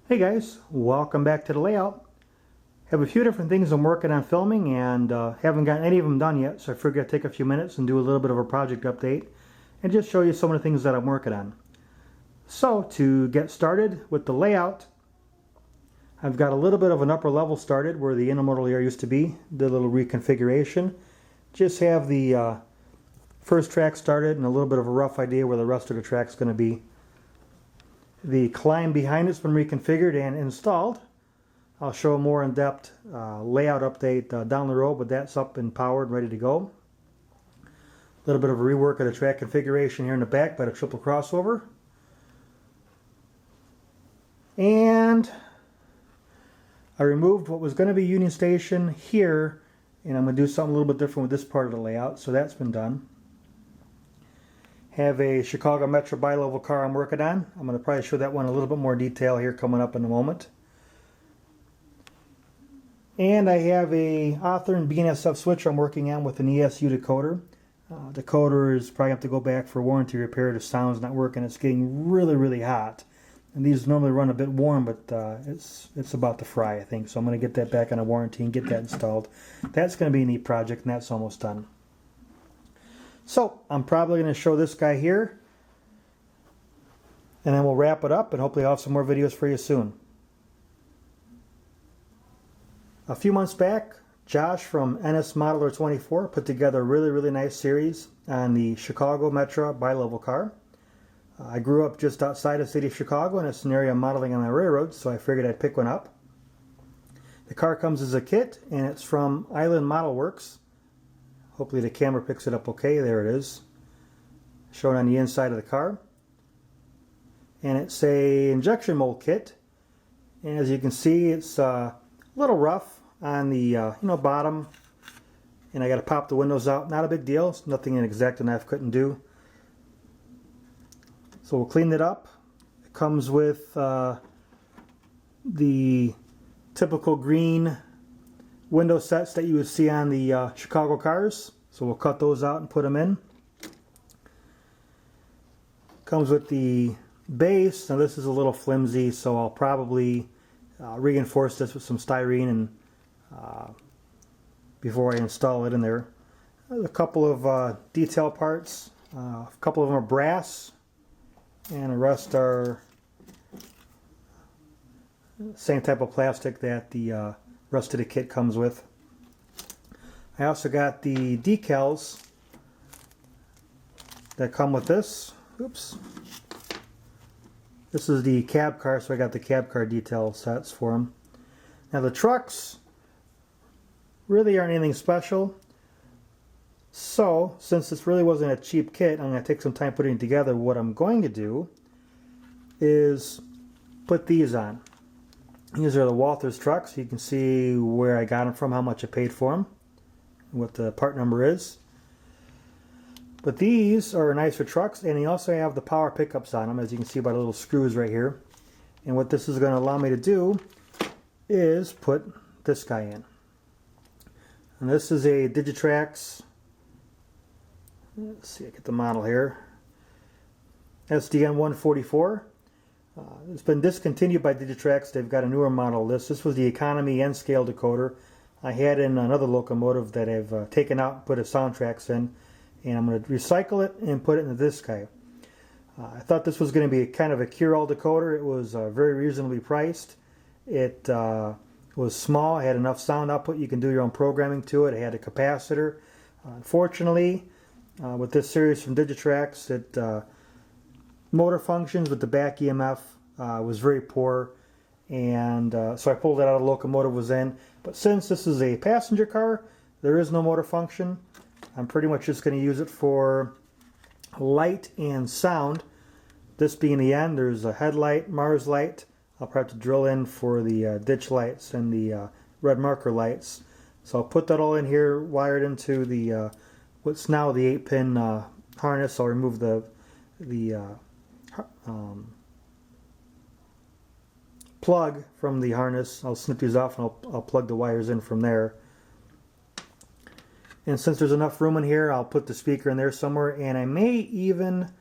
Hey guys, welcome back to the layout. Have a few different things I'm working on filming and haven't gotten any of them done yet, so I figured I'd take a few minutes and do a little bit of a project update and just show you some of the things that I'm working on. So to get started with the layout, I've got a little bit of an upper level started where the intermodal area used to be, did a little reconfiguration. Just have the first track started and a little bit of a rough idea where the rest of the track's going to be. The climb behind it's been reconfigured and installed. I'll show a more in-depth layout update down the road, but that's up and powered, ready to go. A little bit of a rework of the track configuration here in the back by the triple crossover. And I removed what was going to be Union Station here, and I'm going to do something a little bit different with this part of the layout, so that's been done. Have a Chicago Metro bi-level car I'm working on. I'm going to probably show that one a little bit more detail here coming up in a moment. And I have a Hawthorne BNSF switcher I'm working on with an ESU decoder. Decoder is probably have to go back for warranty repair. The sound's not working. It's getting really hot. And these normally run a bit warm, but it's about to fry, I think. So I'm going to get that back on a warranty and get that installed. That's going to be a neat project, and that's almost done. So I'm probably going to show this guy here, and then we'll wrap it up, and hopefully I'll have some more videos for you soon. A few months back, Josh from NS Modeler 24 put together a really nice series on the Chicago Metro bi-level car. I grew up just outside the city of Chicago, and it's an area I'm modeling on the railroad, so I figured I'd pick one up. The car comes as a kit, and it's from Island Model Works. Hopefully the camera picks it up okay. There it is, shown on the inside of the car. And it's a injection mold kit. And as you can see, it's a little rough on the bottom. And I got to pop the windows out. Not a big deal. It's nothing an X-Acto knife couldn't do. So we'll clean it up. It comes with the typical green window sets that you would see on the Chicago cars. So we'll cut those out and put them in. Comes with the base. Now this is a little flimsy, so I'll probably reinforce this with some styrene and before I install it in there. There's a couple of detail parts. A couple of them are brass, and the rest are same type of plastic that the rest of the kit comes with. I also got the decals that come with this. Oops. This is the cab car, so I got the cab car detail sets for them. Now the trucks really aren't anything special. So, since this really wasn't a cheap kit, I'm going to take some time putting it together. What I'm going to do is put these on. These are the Walthers trucks. You can see where I got them from, how much I paid for them, what the part number is. But these are nicer trucks, and they also have the power pickups on them, as you can see by the little screws right here. And what this is going to allow me to do is put this guy in. And this is a Digitrax, let's see, I get the model here, SDN 144. It's been discontinued by Digitrax. They've got a newer model of this. This was the economy N scale decoder. I had in another locomotive that I've taken out and put a soundtracks in, and I'm going to recycle it and put it into this guy. I thought this was going to be kind of a cure-all decoder. It was very reasonably priced. It was small. It had enough sound output. You can do your own programming to it. It had a capacitor. Unfortunately, with this series from Digitrax, it motor functions with the back EMF was very poor, and so I pulled it out of the locomotive was in. But since this is a passenger car, there is no motor function. I'm pretty much just going to use it for light and sound. This being the end, there's a headlight, Mars light. I'll probably have to drill in for the ditch lights and the red marker lights. So I'll put that all in here, wired into the what's now the 8-pin harness. I'll remove the plug from the harness. I'll snip these off and I'll plug the wires in from there. And since there's enough room in here, I'll put the speaker in there somewhere, and I may even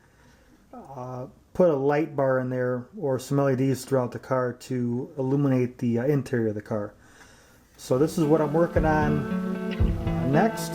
put a light bar in there or some LEDs throughout the car to illuminate the interior of the car. So this is what I'm working on next.